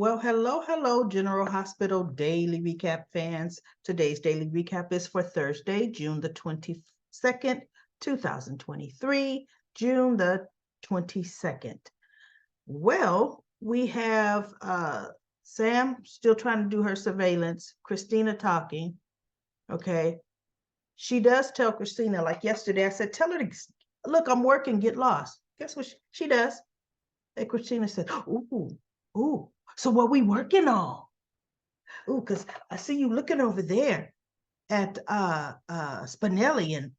Well, hello, General Hospital Daily Recap fans. Today's daily recap is for Thursday, June the 22nd, 2023. June the 22nd. Well, we have Sam still trying to do her surveillance, Christina talking. Okay. She does tell Christina, like yesterday, I said, tell her to look, I'm working, get lost. Guess what she does? And Christina said, ooh, so what we working on? Ooh, because I see you looking over there at Spinelli and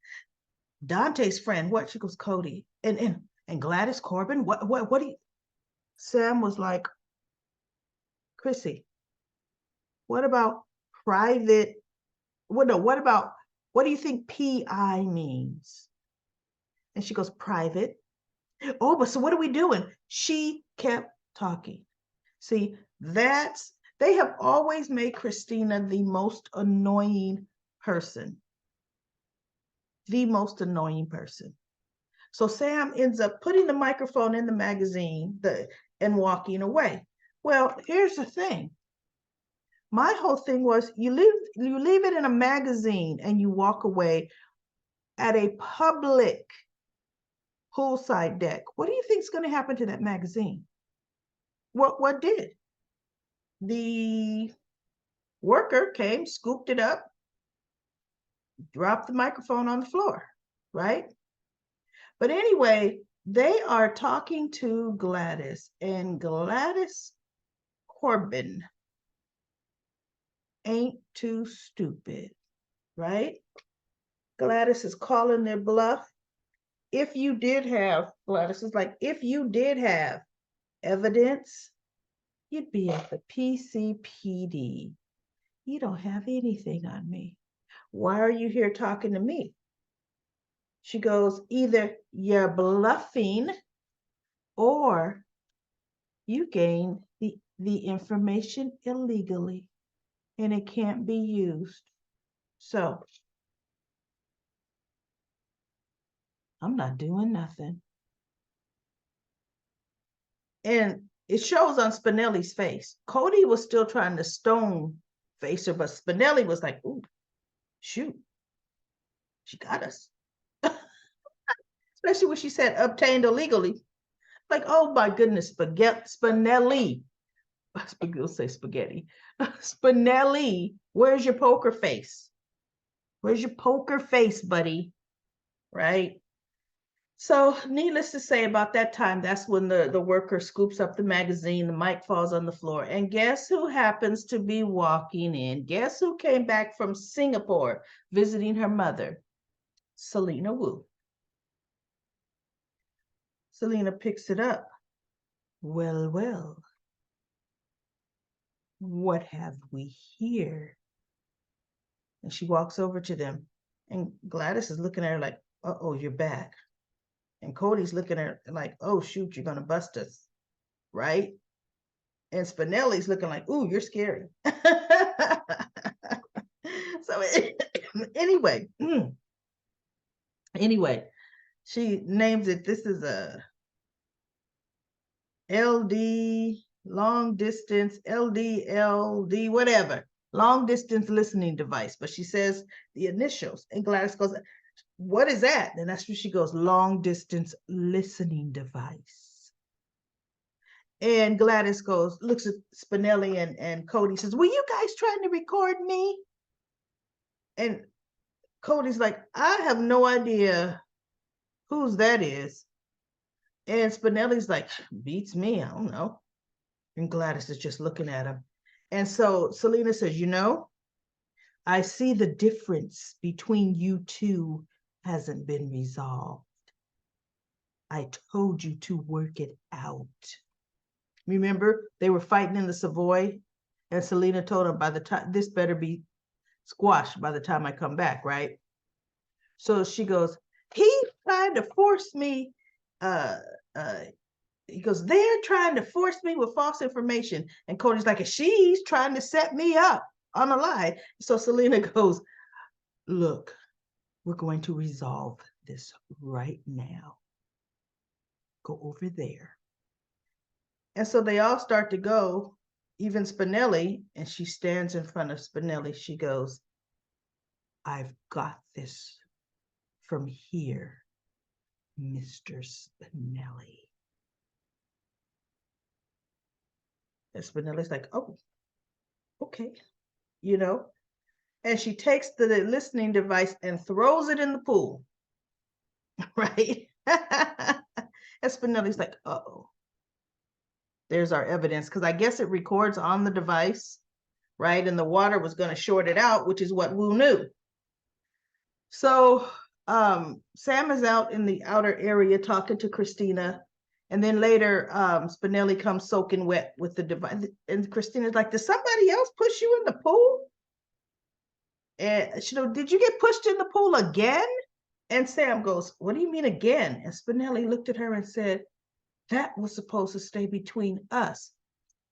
Dante's friend. What? She goes, Cody. And Gladys Corbin. What do you Sam was like, Chrissy, what about private? What about what do you think PI means? And she goes, private. Oh, but so what are we doing? She kept talking. See, they have always made Christina the most annoying person. The most annoying person. So Sam ends up putting the microphone in the magazine and walking away. Well, here's the thing. My whole thing was you leave it in a magazine and you walk away at a public poolside deck. What do you think is going to happen to that magazine? What did? The worker came, scooped it up, dropped the microphone on the floor, right? But anyway, they are talking to Gladys, and Gladys Corbin ain't too stupid, right? Gladys is calling their bluff. If you did have, Gladys is like, if you did have evidence, you'd be at the PCPD. You don't have anything on me. Why are you here talking to me? She goes, either you're bluffing or you gain the information illegally and it can't be used. So I'm not doing nothing. And it shows on Spinelli's face. Cody was still trying to stone face her, but Spinelli was like, ooh, shoot, she got us. Especially when she said obtained illegally. Like, oh my goodness, Spinelli. We'll say spaghetti. Spinelli, where's your poker face? Where's your poker face, buddy? Right? So, needless to say, about that time, that's when the worker scoops up the magazine, the mic falls on the floor. And guess who happens to be walking in? Guess who came back from Singapore visiting her mother? Selena Wu. Selena picks it up. Well, what have we here? And she walks over to them. And Gladys is looking at her like, uh-oh, you're back. And Cody's looking at her like, oh, shoot, you're going to bust us. Right? And Spinelli's looking like, ooh, you're scary. So anyway, she names it, this is a LD, long distance, LD, whatever, long distance listening device. But she says the initials. And Gladys goes, what is that? And that's where she goes, long distance listening device. And Gladys looks at Spinelli and Cody, says, were you guys trying to record me? And Cody's like, I have no idea whose that is. And Spinelli's like, beats me, I don't know. And Gladys is just looking at him. And so Selena says, I see the difference between you two hasn't been resolved. I told you to work it out. Remember, they were fighting in the Savoy, and Selena told him, by the time, this better be squashed by the time I come back, right? So she goes, he tried to force me, he goes, they're trying to force me with false information. And Cody's like, she's trying to set me up on a lie. So Selena goes, look, we're going to resolve this right now. Go over there. And so they all start to go even Spinelli, and she stands in front of Spinelli, she goes, I've got this from here, Mr. Spinelli. And Spinelli's like, oh, okay, you know. And she takes the listening device and throws it in the pool, right? And Spinelli's like, oh, there's our evidence, because I guess it records on the device, right? And the water was going to short it out, which is what Wu knew. So Sam is out in the outer area talking to Christina. And then later, Spinelli comes soaking wet with the device. And Christina's like, did somebody else push you in the pool? And she goes, did you get pushed in the pool again? And Sam goes, what do you mean again? And Spinelli looked at her and said, that was supposed to stay between us.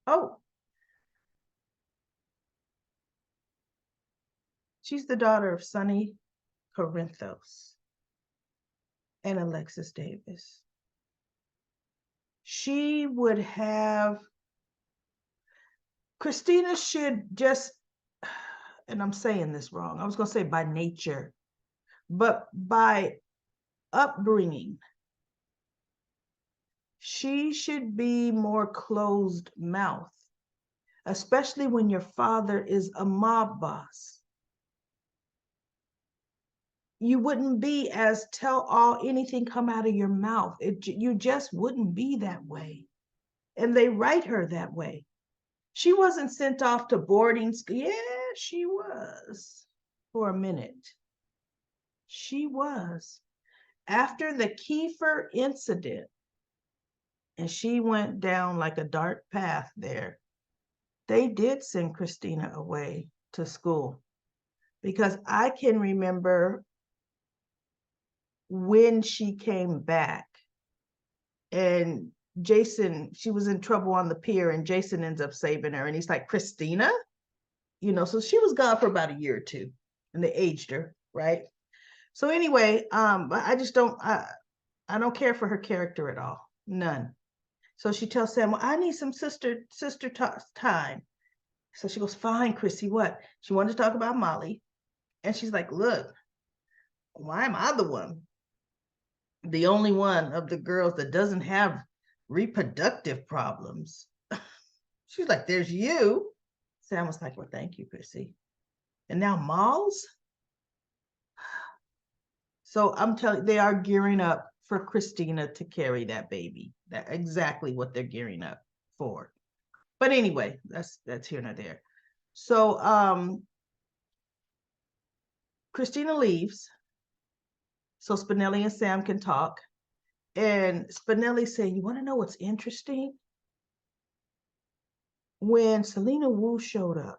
Oh. She's the daughter of Sonny Corinthos and Alexis Davis. She would have, Christina should just, and I'm saying this wrong, I was going to say by nature, but by upbringing, she should be more closed mouth, especially when your father is a mob boss. You wouldn't be as tell all anything come out of your mouth. You just wouldn't be that way. And they write her that way. She wasn't sent off to boarding school. Yeah, she was for a minute. She was. After the Kiefer incident, and she went down like a dark path there, they did send Christina away to school, because I can remember when she came back and Jason, she was in trouble on the pier and Jason ends up saving her. And he's like, Christina? So she was gone for about a year or two and they aged her, right? So anyway, I just I don't care for her character at all. None. So she tells Sam, well, I need some sister time. So she goes, fine, Chrissy, what? She wanted to talk about Molly. And she's like, look, why am I the only one of the girls that doesn't have reproductive problems? She's like, there's you. Sam was like, well, thank you, Chrissy. And now Malls? So I'm telling you, they are gearing up for Christina to carry that baby. That's exactly what they're gearing up for. But anyway, that's here nor there. So Christina leaves so Spinelli and Sam can talk. And Spinelli saying, you want to know what's interesting? When Selena Wu showed up,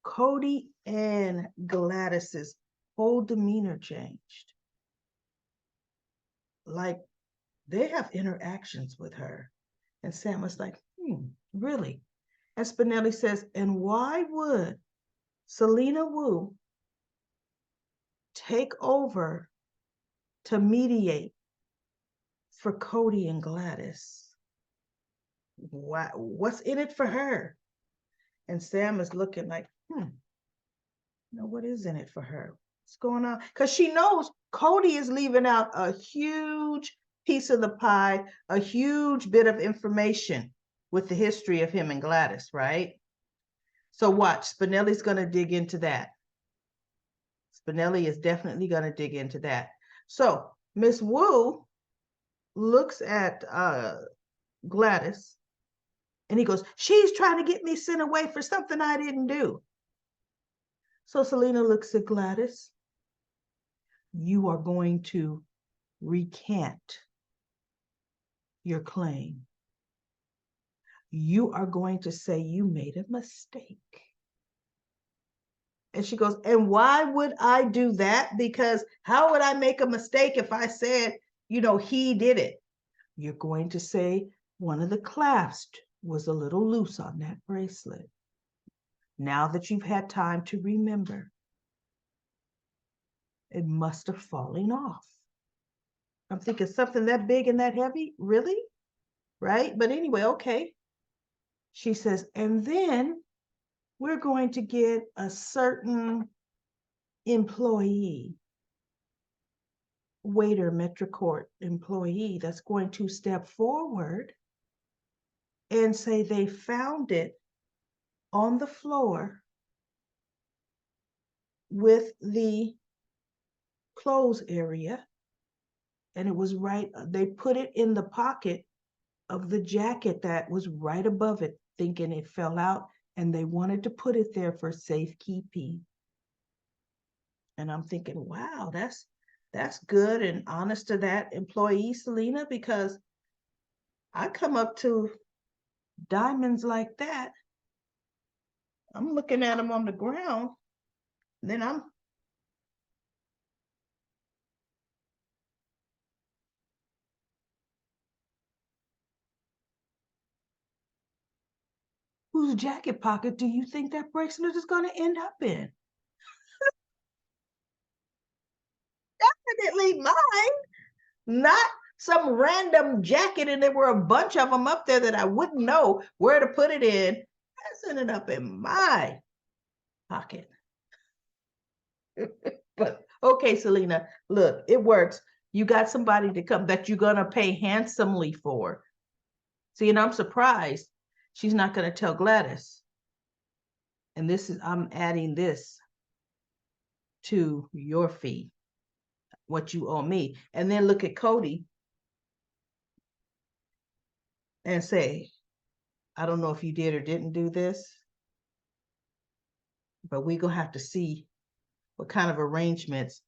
Cody and Gladys's whole demeanor changed. Like they have interactions with her. And Sam was like, really? And Spinelli says, and why would Selena Wu take over to mediate for Cody and Gladys? What's in it for her? And Sam is looking like, what is in it for her? What's going on? Because she knows Cody is leaving out a huge piece of the pie, a huge bit of information with the history of him and Gladys, right? So watch, Spinelli's going to dig into that. Spinelli is definitely going to dig into that. So Miss Wu looks at Gladys and he goes, she's trying to get me sent away for something I didn't do. So Selena looks at Gladys. You are going to recant your claim. You are going to say you made a mistake. And she goes, and why would I do that? Because how would I make a mistake if I said, he did it? You're going to say one of the clasps was a little loose on that bracelet. Now that you've had time to remember, it must have fallen off. I'm thinking something that big and that heavy? Really? Right? But anyway, okay. She says, and then we're going to get a certain employee, waiter, MetroCourt employee, that's going to step forward and say they found it on the floor with the clothes area. And it was right, they put it in the pocket of the jacket that was right above it, thinking it fell out, and they wanted to put it there for safekeeping. And I'm thinking, wow, that's good and honest to that employee, Selena, because I come up to diamonds like that. I'm looking at them on the ground, then I'm whose jacket pocket do you think that bracelet is going to end up in? Definitely mine, not some random jacket. And there were a bunch of them up there that I wouldn't know where to put it in. That's ended up in my pocket. But okay, Selena, look, it works. You got somebody to come that you're going to pay handsomely for. See, and I'm surprised she's not going to tell Gladys. And this is, I'm adding this to your fee, what you owe me. And then look at Cody and say, I don't know if you did or didn't do this, but we're going to have to see what kind of arrangements.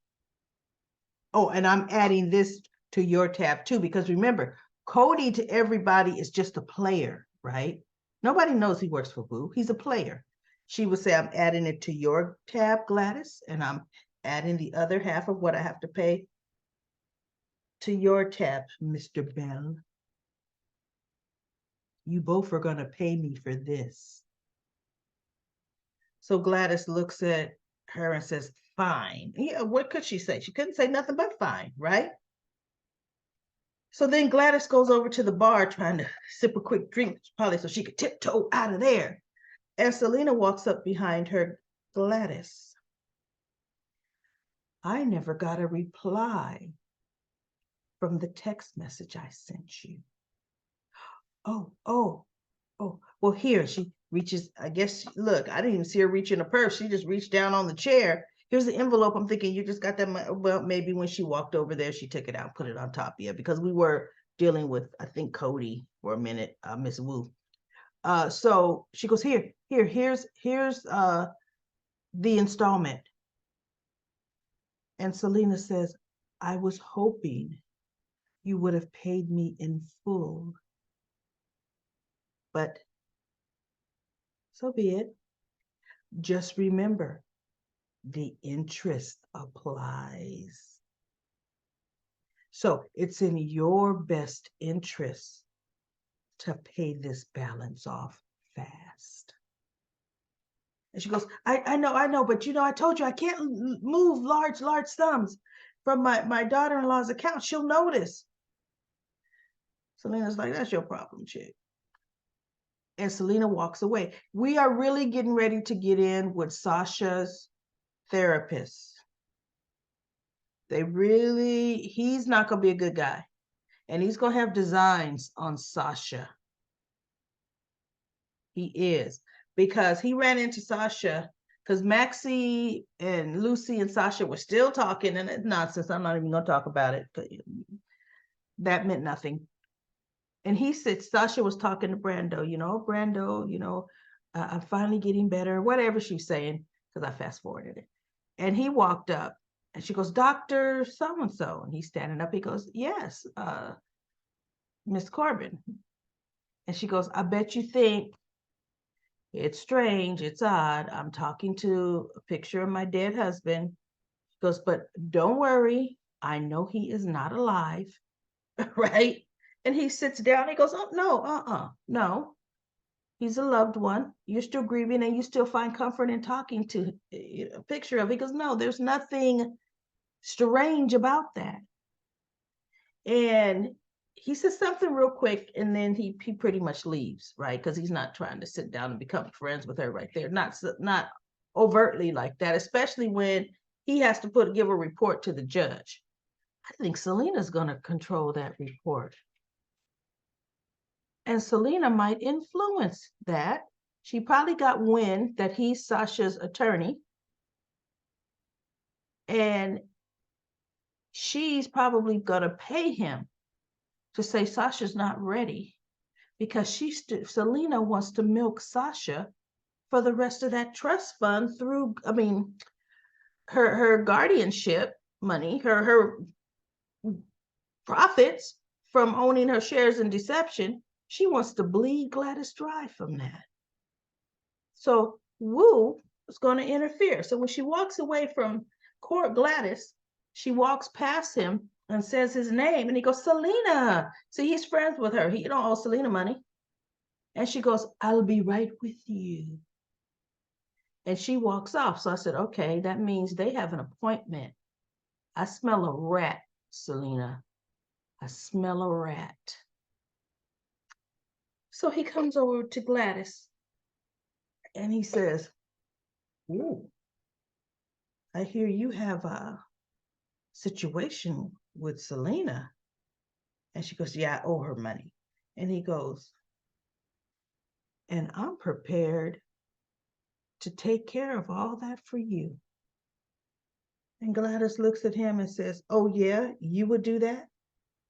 Oh, and I'm adding this to your tab too, because remember, Cody to everybody is just a player, right? Nobody knows he works for Boo. He's a player. She would say, I'm adding it to your tab, Gladys, and I'm adding the other half of what I have to pay to your tab, Mr. Bell. You both are going to pay me for this. So Gladys looks at her and says, fine. Yeah, what could she say? She couldn't say nothing but fine, right? So then Gladys goes over to the bar trying to sip a quick drink, probably so she could tiptoe out of there. And Selena walks up behind her. Gladys, I never got a reply from the text message I sent you. Oh. Well, here, she reaches, I guess, look, I didn't even see her reach in a purse. She just reached down on the chair. Here's the envelope. I'm thinking you just got that. Well, maybe when she walked over there, she took it out, put it on top. Yeah, because we were dealing with, I think, Cody for a minute, Miss Wu. So she goes, here's the installment. And Selena says, I was hoping you would have paid me in full. But so be it. Just remember, the interest applies. So it's in your best interest to pay this balance off fast. And she goes, I know, but I told you I can't move large sums from my daughter-in-law's account. She'll notice. Selena's like, that's your problem, chick. And Selena walks away. We are really getting ready to get in with Sasha's therapist. He's not going to be a good guy. And he's going to have designs on Sasha. He is. Because he ran into Sasha, because Maxie and Lucy and Sasha were still talking, and it's nonsense. I'm not even going to talk about it. That meant nothing. And he said, Sasha was talking to Brando, I'm finally getting better, whatever she's saying, because I fast forwarded it. And he walked up and she goes, Dr. So-and-so. And he's standing up. He goes, yes, Miss Corbin. And she goes, I bet you think it's strange, it's odd. I'm talking to a picture of my dead husband. She goes, but don't worry. I know he is not alive, right? And he sits down. He goes, oh, no, no. He's a loved one. You're still grieving and you still find comfort in talking to a picture of it. He goes, no, there's nothing strange about that. And he says something real quick, and then he pretty much leaves, right? Because he's not trying to sit down and become friends with her right there. Not overtly like that, especially when he has to give a report to the judge. I think Selena's going to control that report. And Selena might influence that. She probably got wind that he's Sasha's attorney. And she's probably going to pay him to say Sasha's not ready because Selena wants to milk Sasha for the rest of that trust fund through, her guardianship money, her profits from owning her shares in Deception. She wants to bleed Gladys dry from that. So Wu is going to interfere. So when she walks away from court, Gladys, she walks past him and says his name, and he goes, Selena. See, he's friends with her. He don't owe Selena money. And she goes, I'll be right with you. And she walks off. So I said, okay, that means they have an appointment. I smell a rat, Selena. I smell a rat. So he comes over to Gladys and he says, ooh, I hear you have a situation with Selena. And she goes, yeah, I owe her money. And he goes, and I'm prepared to take care of all that for you. And Gladys looks at him and says, oh yeah, you would do that?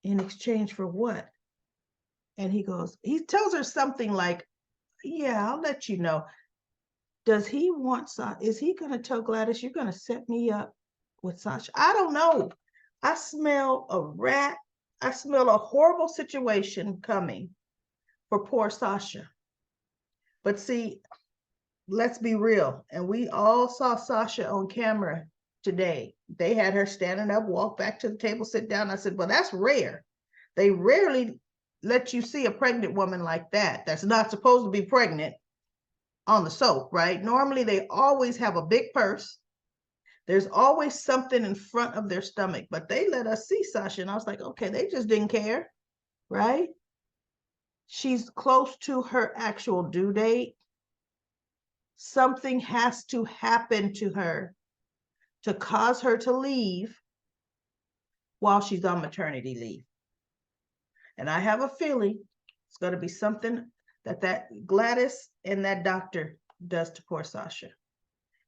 In exchange for what? And he tells her something like, yeah, I'll let you know. Does he want Sasha? Is he going to tell Gladys, you're going to set me up with Sasha? I don't know. I smell a rat. I smell a horrible situation coming for poor Sasha. But see, let's be real. And we all saw Sasha on camera today. They had her standing up, walk back to the table, sit down. I said, well, that's rare. They rarely let you see a pregnant woman like that. That's not supposed to be pregnant on the soap, right? Normally, they always have a big purse. There's always something in front of their stomach, but they let us see Sasha. And I was like, okay, they just didn't care, right? She's close to her actual due date. Something has to happen to her to cause her to leave while she's on maternity leave. And I have a feeling it's going to be something that Gladys and that doctor does to poor Sasha.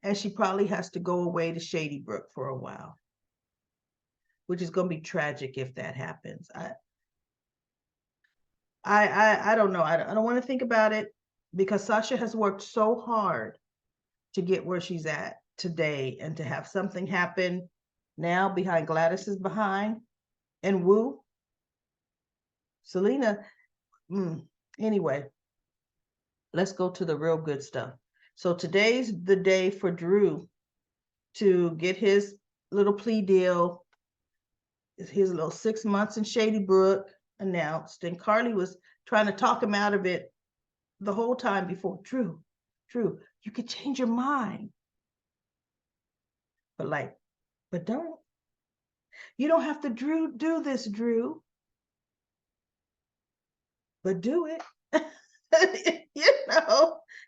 And she probably has to go away to Shady Brook for a while, which is going to be tragic if that happens. I don't know. I don't want to think about it because Sasha has worked so hard to get where she's at today, and to have something happen now behind Gladys's behind and Wu, Selena. Anyway, let's go to the real good stuff. So today's the day for Drew to get his little plea deal, his little 6 months in Shady Brook announced. And Carly was trying to talk him out of it the whole time before. Drew, you could change your mind. But don't. You don't have to do this, Drew. But do it.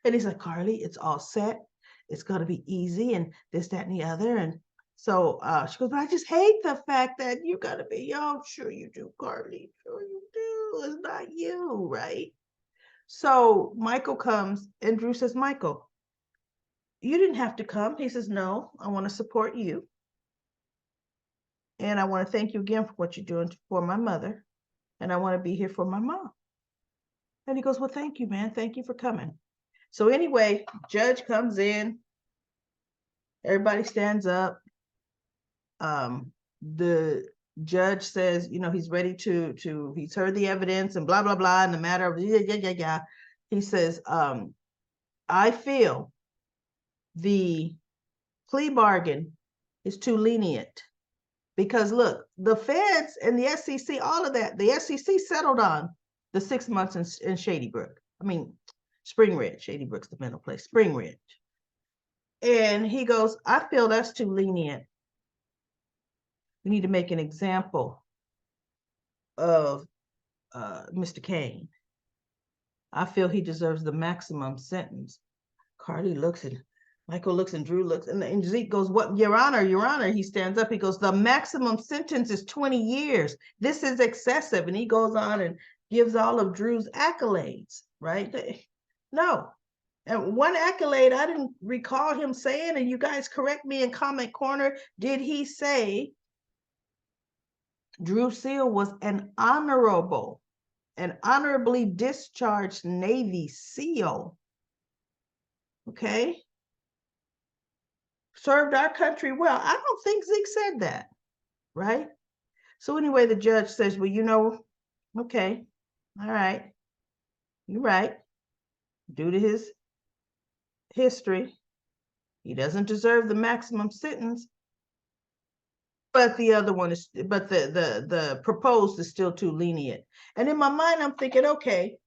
And he's like, Carly, it's all set. It's going to be easy and this, that, and the other. And so she goes, but I just hate the fact that you're going to be, oh, sure you do, Carly. Sure you do. It's not you, right? So Michael comes and Drew says, Michael, you didn't have to come. He says, no, I want to support you. And I want to thank you again for what you're doing for my mother. And I want to be here for my mom. And he goes, well, thank you, man. Thank you for coming. So anyway, judge comes in. Everybody stands up. The judge says, he's ready he's heard the evidence and blah, blah, blah, in the matter of, yeah. He says, I feel the plea bargain is too lenient. Because look, the feds and the SEC, all of that, the SEC settled on the 6 months in Shady Brook. Spring Ridge. Shady Brook's the mental place. Spring Ridge. And he goes, I feel that's too lenient. We need to make an example of Mr. Kane. I feel he deserves the maximum sentence. Carly looks and Michael looks and Drew looks and Zeke goes, "What, Your Honor, Your Honor?" He stands up. He goes, "The maximum sentence is 20 years. This is excessive." And he goes on and gives all of Drew's accolades, right? No. And one accolade I didn't recall him saying, and you guys correct me in comment corner, did he say Drew Seal was an honorably discharged Navy SEAL? Okay. Served our country well. I don't think Zeke said that, right? So anyway, the judge says, well, okay, all right, you're right. Due to his history, he doesn't deserve the maximum sentence. But the other one is, but the proposed is still too lenient. And in my mind, I'm thinking, okay,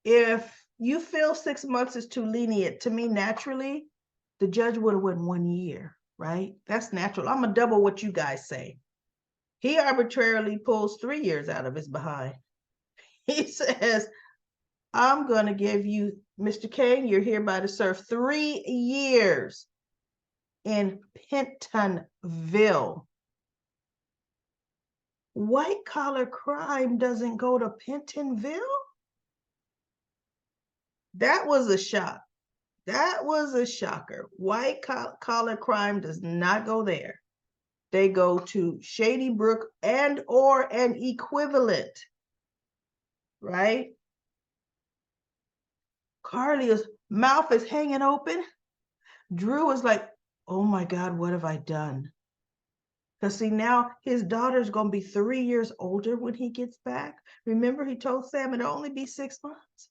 if you feel 6 months is too lenient, to me, naturally, the judge would have went 1 year, right? That's natural. I'm gonna double what you guys say. He arbitrarily pulls 3 years out of his behind. He says, I'm going to give you, Mr. Kane, you're hereby to serve 3 years in Pentonville. White collar crime doesn't go to Pentonville? That was a shock. That was a shocker. White collar crime does not go there. They go to Shady Brook and or an equivalent, right? Carly's mouth is hanging open. Drew is like, oh my God, what have I done? Because see, now his daughter's going to be 3 years older when he gets back. Remember, he told Sam it'll only be 6 months.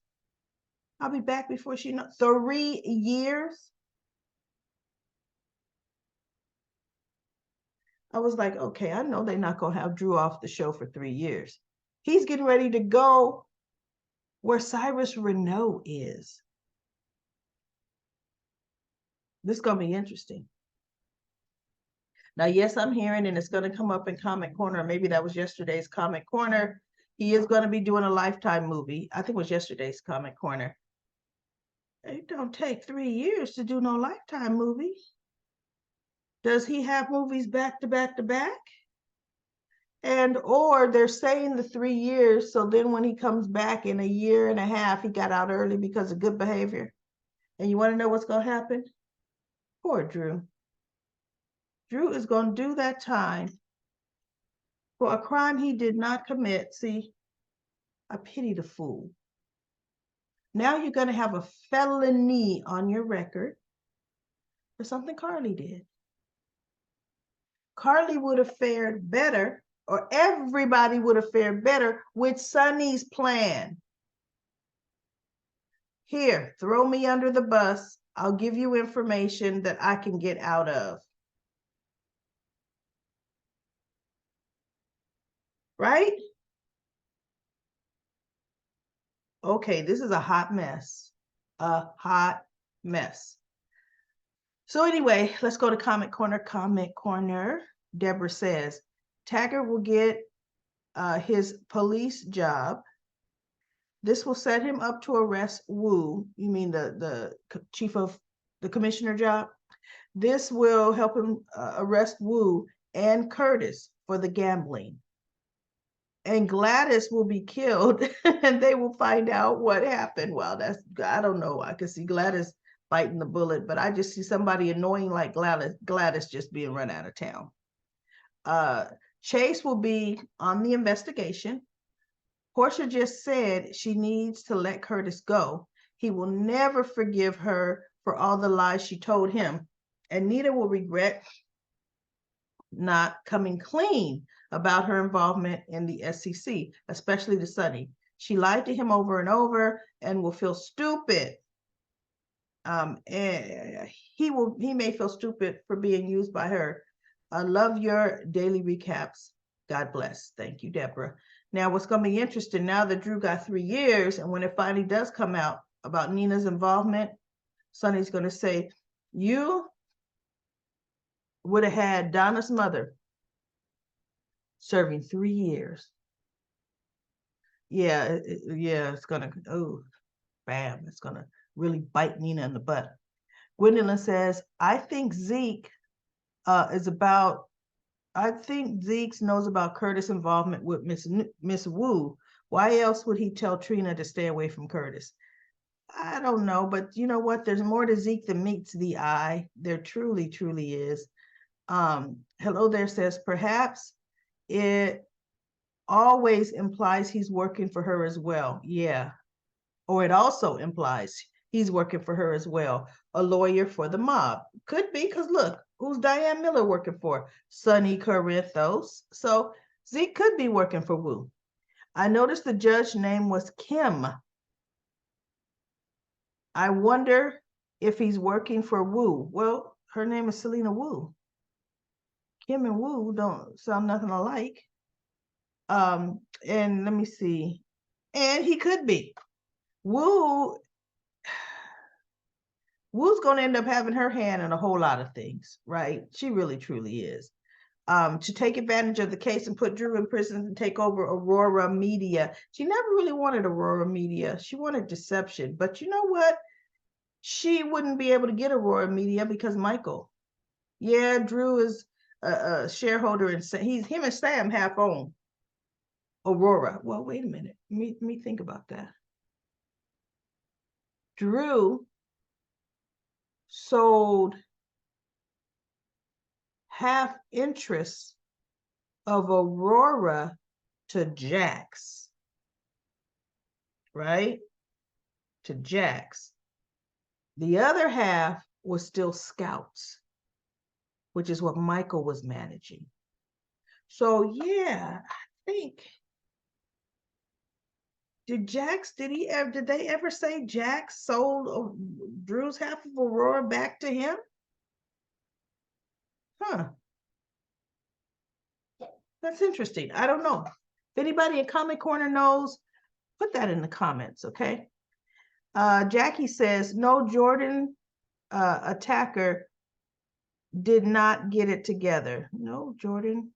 I'll be back before she knows. 3 years? I was like, okay, I know they're not going to have Drew off the show for 3 years. He's getting ready to go where Cyrus Renault is. This is going to be interesting. Now, yes, I'm hearing, and it's going to come up in Comment Corner. Maybe that was yesterday's Comment Corner. He is going to be doing a Lifetime movie. I think it was yesterday's Comment Corner. It don't take 3 years to do no Lifetime movie. Does he have movies back to back to back? And or they're saying the 3 years, so then when he comes back in a year and a half, he got out early because of good behavior. And you want to know what's going to happen? Poor Drew. Drew is going to do that time for a crime he did not commit. See, I pity the fool. Now you're going to have a felony on your record for something Carly did. Carly would have fared better, or everybody would have fared better with Sonny's plan. Here, throw me under the bus. I'll give you information that I can get out of. Right? Okay, this is a hot mess. A hot mess. So anyway, let's go to Comment Corner. Comment Corner. Deborah says, Taggart will get his police job. This will set him up to arrest Wu. You mean the chief of the commissioner job? This will help him arrest Wu and Curtis for the gambling. And Gladys will be killed and they will find out what happened. Well, I don't know. I can see Gladys biting the bullet, but I just see somebody annoying like Gladys just being run out of town. Chase will be on the investigation. Portia just said she needs to let Curtis go. He will never forgive her for all the lies she told him. And Nita will regret not coming clean about her involvement in the SEC, especially to Sonny. She lied to him over and over and will feel stupid. And he may feel stupid for being used by her. I love your daily recaps. God bless. Thank you, Deborah. Now, what's going to be interesting now that Drew got 3 years, and when it finally does come out about Nina's involvement, Sonny's going to say, you would have had Donna's mother serving 3 years. Yeah, yeah, it's gonna, oh, bam, it's gonna really bite Nina in the butt. Gwendolyn says, I think Zeke is about, I think Zeke knows about Curtis' involvement with Miss Wu. Why else would he tell Trina to stay away from Curtis? I don't know, but you know what? There's more to Zeke than meets the eye. There truly, truly is. Hello there says, perhaps it always implies he's working for her as well. Yeah. Or it also implies he's working for her as well. A lawyer for the mob. Could be, because look, who's Diane Miller working for? Sonny Corinthos. So Zeke could be working for Wu. I noticed the judge's name was Kim. I wonder if he's working for Wu. Well, her name is Selena Wu. Kim and Wu don't sound nothing alike. And let me see. And he could be. Wu's going to end up having her hand in a whole lot of things, right? She really, truly is. To take advantage of the case and put Drew in prison and take over Aurora Media. She never really wanted Aurora Media. She wanted deception. But you know what? She wouldn't be able to get Aurora Media because Michael. Yeah, Drew is a shareholder and him and Sam half own Aurora. Well, wait a minute. Let me think about that. Drew sold half interest of Aurora to Jax, right? To Jax. The other half was still Scouts, which is what Michael was managing. So yeah, I think did they ever say Jax sold Drew's half of Aurora back to him? Huh. That's interesting. I don't know. If anybody in Comic Corner knows, put that in the comments, okay? Jackie says, no, Jordan attacker did not get it together. No, Jordan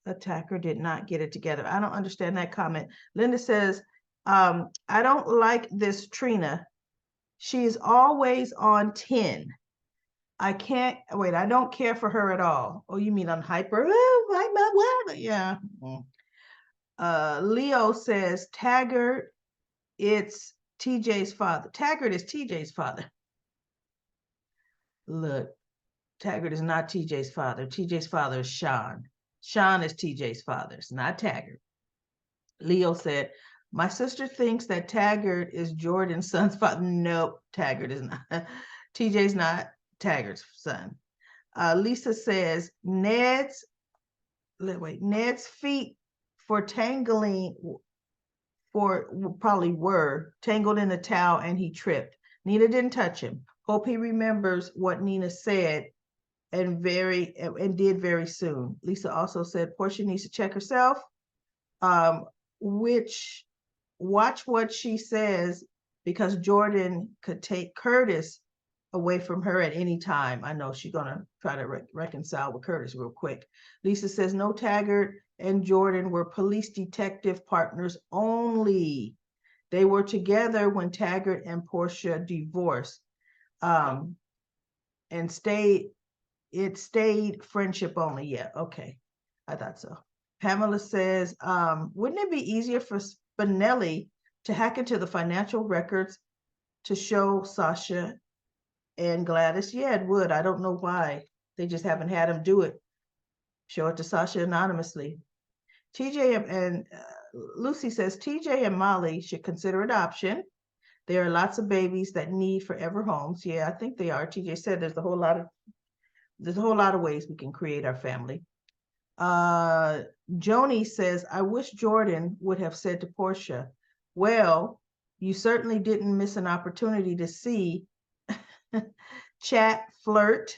attacker did not get it together. I don't understand that comment. Linda says, I don't like this Trina. She's always on 10. I don't care for her at all. Oh, you mean on hyper? Yeah. Leo says, Taggart, it's TJ's father. Taggart is TJ's father. Look, Taggart is not TJ's father. TJ's father is Sean. Sean is TJ's father. It's not Taggart. Leo said, my sister thinks that Taggart is Jordan's son's father. Nope, Taggart is not. TJ's not Taggart's son. Lisa says, Ned's feet for tangling probably were tangled in a towel and he tripped. Nina didn't touch him. Hope he remembers what Nina said and did very soon. Lisa also said Portia needs to check herself. Watch what she says, because Jordan could take Curtis away from her at any time. I know she's gonna try to reconcile with Curtis real quick. Lisa says no, Taggart and Jordan were police detective partners only. They were together when Taggart and Portia divorced, and stayed friendship only. Yeah, okay, I thought so. Pamela says, wouldn't it be easier for Spinelli to hack into the financial records to show Sasha and Gladys? Yeah, it would. I don't know why. They just haven't had him do it. Show it to Sasha anonymously. TJ and Lucy says, TJ and Molly should consider adoption. There are lots of babies that need forever homes. Yeah, I think they are. TJ said there's a whole lot of ways we can create our family. Joni says, I wish Jordan would have said to Portia, well, you certainly didn't miss an opportunity to see, chat, flirt,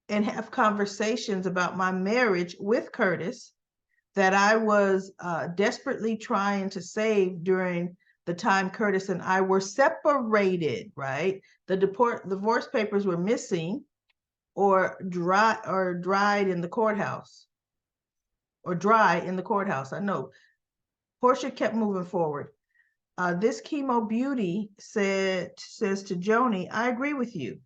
and have conversations about my marriage with Curtis that I was desperately trying to save during the time Curtis and I were separated, right? The divorce papers were missing or dried in the courthouse. Or dry in the courthouse. I know Portia kept moving forward. This chemo beauty says to Joni, I agree with you.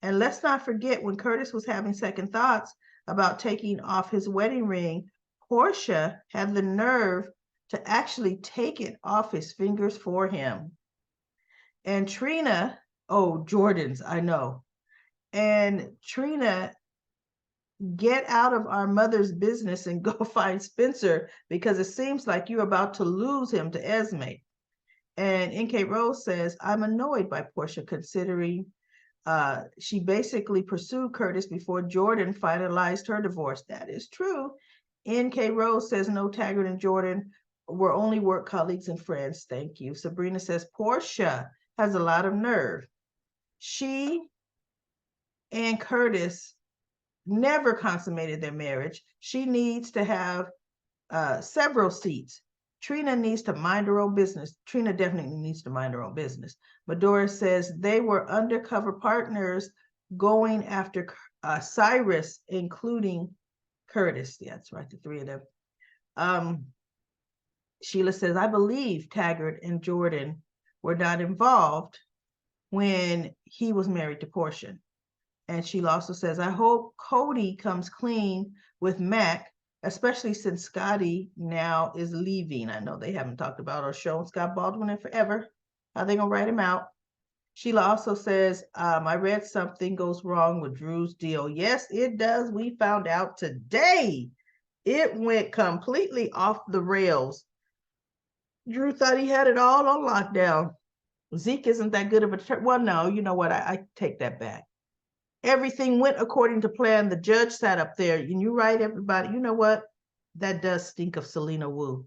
And let's not forget when Curtis was having second thoughts about taking off his wedding ring, Portia had the nerve to actually take it off his fingers for him. And Trina, oh, Jordan's, I know. And Trina, get out of our mother's business and go find Spencer because it seems like you're about to lose him to Esme. And NK Rose says, I'm annoyed by Portia considering she basically pursued Curtis before Jordan finalized her divorce. That is true. NK Rose says, no, Taggart and Jordan were only work colleagues and friends. Thank you. Sabrina says, Portia has a lot of nerve. She and Curtis never consummated their marriage. She needs to have several seats. Trina needs to mind her own business. Trina definitely needs to mind her own business. Medora says they were undercover partners going after Cyrus, including Curtis. Yeah, that's right, the three of them. Sheila says, I believe Taggart and Jordan were not involved when he was married to Portia. And Sheila also says, I hope Cody comes clean with Mac, especially since Scotty now is leaving. I know they haven't talked about or shown Scott Baldwin in forever. How they gonna write him out? Sheila also says, I read something goes wrong with Drew's deal. Yes, it does. We found out today. It went completely off the rails. Drew thought he had it all on lockdown. Zeke isn't that good of a well, no, you know what? I take that back. Everything went according to plan. The judge sat up there, and you're right, everybody. You know what? That does stink of Selena Wu.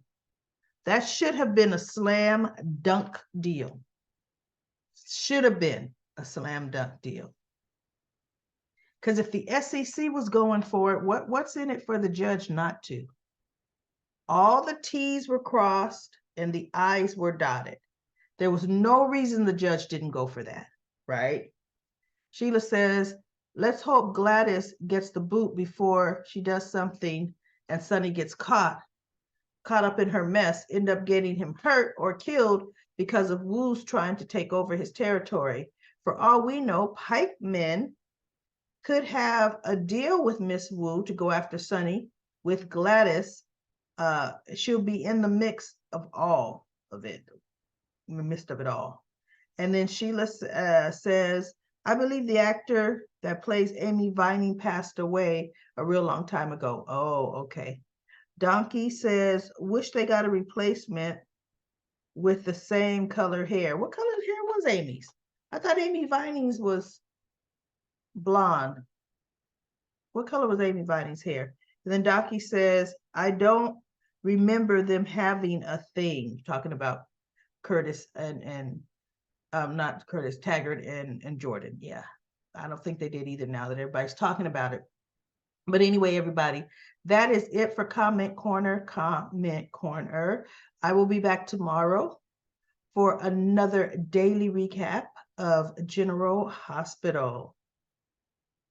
That should have been a slam dunk deal. Should have been a slam dunk deal. Because if the SEC was going for it, what's in it for the judge not to? All the T's were crossed and the I's were dotted. There was no reason the judge didn't go for that, right? Sheila says, let's hope Gladys gets the boot before she does something and Sonny gets caught up in her mess, end up getting him hurt or killed because of Wu's trying to take over his territory. For all we know, Pipemen could have a deal with Miss Wu to go after Sonny with Gladys. She'll be in the mix of all of it, in the midst of it all. And then Sheila says, I believe the actor that plays Amy Vining passed away a real long time ago. Oh, okay. Donkey says, wish they got a replacement with the same color hair. What color hair was Amy's? I thought Amy Vining's was blonde. What color was Amy Vining's hair? And then Donkey says, I don't remember them having a thing, talking about Curtis and not Curtis, Taggart and Jordan. Yeah, I don't think they did either now that everybody's talking about it. But anyway, everybody, that is it for Comment Corner. I will be back tomorrow for another daily recap of General Hospital.